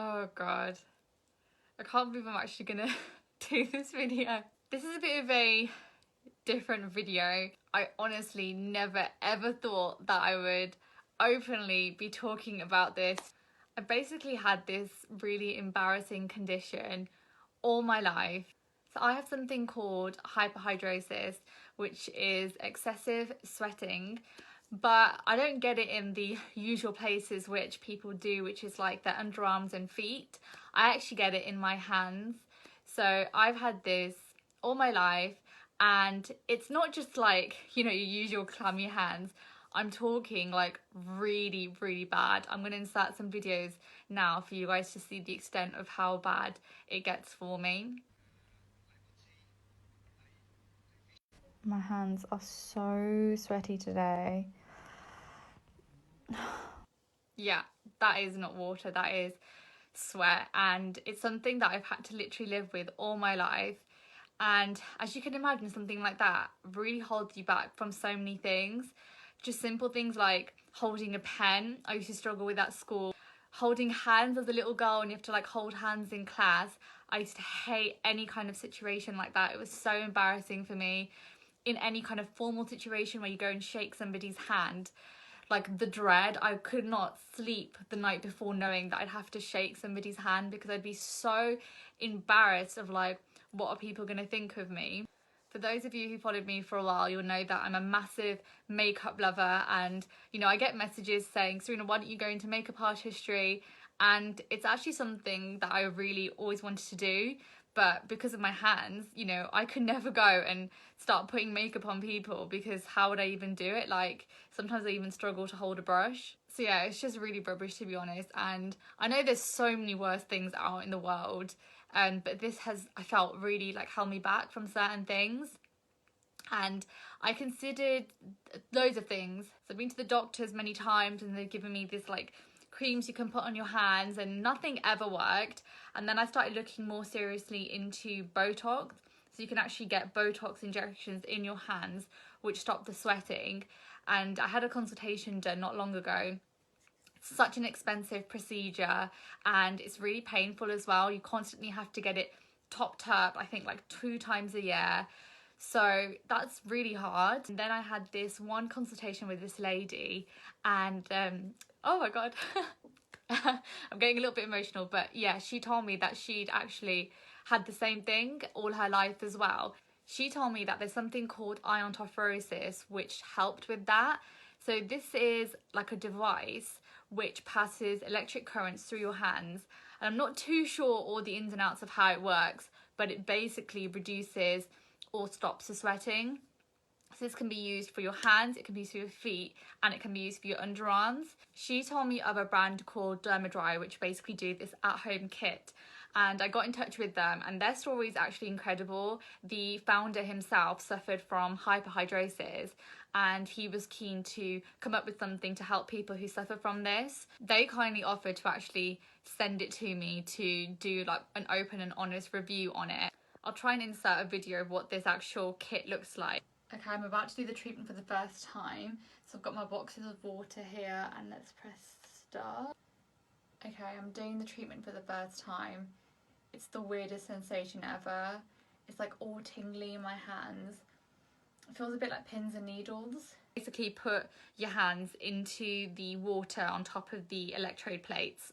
Oh god, I can't believe I'm actually gonna do this video. This is a bit of a different video. I honestly never ever thought that I would openly be talking about this. I basically had this really embarrassing condition all my life. So I have something called hyperhidrosis, which is excessive sweating, but I don't get it in the usual places which people do, which is like their underarms and feet. I actually get it in my hands. So I've had this all my life, and it's not just like, you know, you use your clammy hands. I'm talking like really, really bad. I'm going to insert some videos now for you guys to see the extent of how bad it gets for me. My hands are so sweaty today. Yeah, that is not water, that is sweat, and it's something that I've had to literally live with all my life. And as you can imagine, something like that really holds you back from so many things. Just simple things like holding a pen. I used to struggle with at school. Holding hands as a little girl, and you have to like hold hands in class. I used to hate any kind of situation like that. It was so embarrassing for me. In any kind of formal situation where you go and shake somebody's hand, like the dread, I could not sleep the night before knowing that I'd have to shake somebody's hand, because I'd be so embarrassed of like, what are people going to think of me? For those of you who followed me for a while, you'll know that I'm a massive makeup lover, and you know, I get messages saying, Serena, why don't you go into makeup artistry? And it's actually something that I really always wanted to do, but because of my hands, you know, I could never go and start putting makeup on people, because how would I even do it? Like, sometimes I even struggle to hold a brush. So yeah, it's just really rubbish, to be honest. And I know there's so many worse things out in the world, but this has, I felt, really like held me back from certain things. And I considered loads of things. So I've been to the doctors many times, and they've given me this like creams you can put on your hands, and nothing ever worked. And then I started looking more seriously into Botox. So you can actually get Botox injections in your hands which stop the sweating. And I had a consultation done not long ago. It's such an expensive procedure, and it's really painful as well. You constantly have to get it topped up, I think like 2 times a year. So that's really hard. And then I had this one consultation with this lady, and oh my god, I'm getting a little bit emotional, but yeah, she told me that she'd actually had the same thing all her life as well. She told me that there's something called iontophoresis which helped with that. So this is like a device which passes electric currents through your hands. And I'm not too sure all the ins and outs of how it works, but it basically reduces or stops the sweating. So this can be used for your hands, it can be used for your feet, and it can be used for your underarms. She told me of a brand called Dermadry, which basically do this at-home kit. And I got in touch with them, and their story is actually incredible. The founder himself suffered from hyperhidrosis, and he was keen to come up with something to help people who suffer from this. They kindly offered to actually send it to me to do like an open and honest review on it. I'll try and insert a video of what this actual kit looks like. Okay, I'm about to do the treatment for the first time. So I've got my boxes of water here, and let's press start. Okay, I'm doing the treatment for the first time. It's the weirdest sensation ever. It's like all tingly in my hands. It feels a bit like pins and needles. Basically put your hands into the water on top of the electrode plates.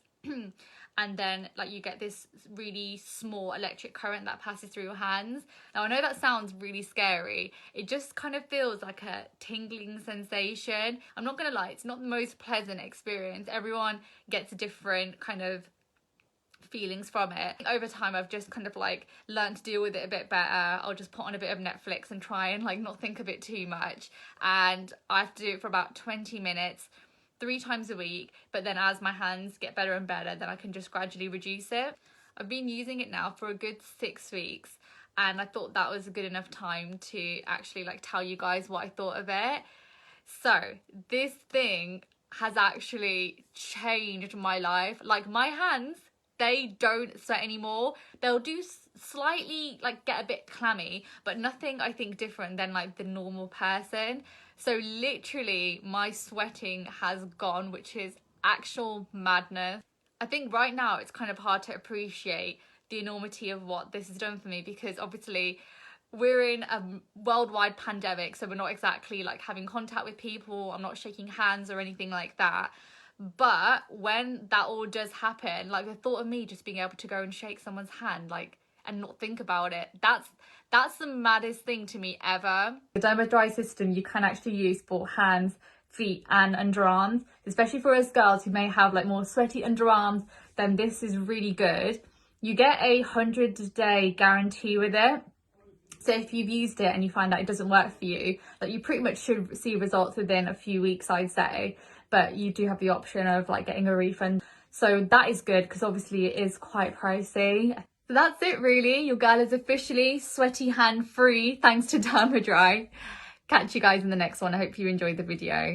And then like you get this really small electric current that passes through your hands. Now I know that sounds really scary. It just kind of feels like a tingling sensation. I'm not gonna lie, it's not the most pleasant experience. Everyone gets a different kind of feelings from it. Over time I've just kind of like learned to deal with it a bit better. I'll just put on a bit of Netflix and try and like not think of it too much. And I have to do it for about 20 minutes. 3 times a week, but then as my hands get better and better, then I can just gradually reduce it. I've been using it now for a good 6 weeks, and I thought that was a good enough time to actually like tell you guys what I thought of it. So this thing has actually changed my life. Like my hands, they don't sweat anymore. They'll do slightly like get a bit clammy, but nothing I think different than like the normal person. So literally my sweating has gone, which is actual madness. I think right now it's kind of hard to appreciate the enormity of what this has done for me, because obviously we're in a worldwide pandemic, so we're not exactly like having contact with people. I'm not shaking hands or anything like that. But when that all does happen, like the thought of me just being able to go and shake someone's hand, like, and not think about it, that's the maddest thing to me ever. The Dermadry system you can actually use for hands, feet and underarms, especially for us girls who may have like more sweaty underarms. Then this is really good. You get a 100-day guarantee with it. So if you've used it and you find that it doesn't work for you, like, you pretty much should see results within a few weeks, I'd say. But you do have the option of like getting a refund. So that is good, because obviously it is quite pricey. So that's it really. Your girl is officially sweaty hand free thanks to Dermadry. Catch you guys in the next one. I hope you enjoyed the video.